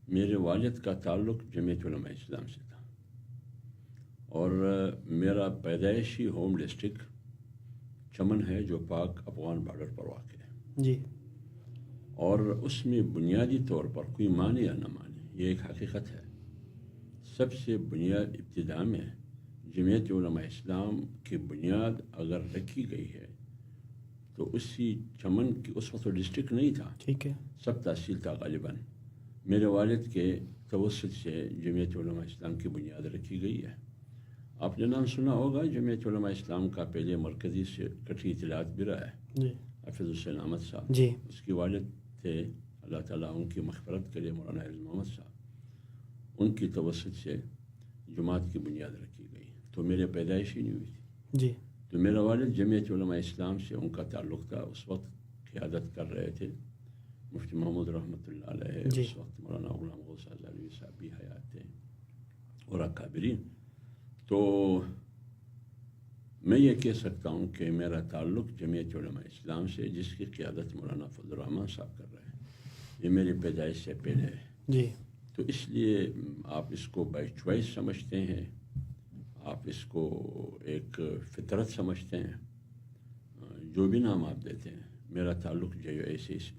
میرے والد کا تعلق جمعیت علماء اسلام سے تھا، اور میرا پیدائشی ہوم ڈسٹرکٹ چمن ہے جو پاک افغان بارڈر پر واقع ہے جی، اور اس میں بنیادی طور پر کوئی مانے یا نہ مانے یہ ایک حقیقت ہے، سب سے بنیاد ابتدا میں جمعیت علماء اسلام کی بنیاد اگر رکھی گئی ہے تو اسی چمن کی اس وقت ڈسٹرکٹ نہیں تھا، ٹھیک ہے، سب تحصیل تھا غالباً، میرے والد کے توسط سے جمعیت علماء اسلام کی بنیاد رکھی گئی ہے۔ آپ نے نام سنا ہوگا جمعیت علماء اسلام کا پہلے مرکزی سیکرٹری اطلاعات بھی رہا ہے جی حافظ حسین احمد صاحب، جی، اس کے والد تھے اللہ تعالیٰ ان کی مغفرت کرے مولانا حافظ محمد صاحب، ان کی توسط سے جماعت کی بنیاد رکھی گئی، تو میرے پیدائش ہی نہیں ہوئی تھی، جی، تو میرا والد جمعیت علماء اسلام سے ان کا تعلق تھا، اس وقت قیادت کر رہے تھے مفتی محمود رحمۃ اللہ علیہ، جی، اس وقت مولانا غلام غوث علیہ صاحب بھی حیات تھے اور اکابرین، تو میں یہ کہہ سکتا ہوں کہ میرا تعلق جمعیت علماء اسلام سے جس کی قیادت مولانا فضل الرحمان صاحب کر رہے ہیں یہ میری پیدائش سے پہلے ہے، جی، تو اس لیے آپ اس کو بائی چوائس سمجھتے ہیں، آپ اس کو ایک فطرت سمجھتے ہیں، جو بھی نام آپ دیتے ہیں، میرا تعلق جو ایسے اس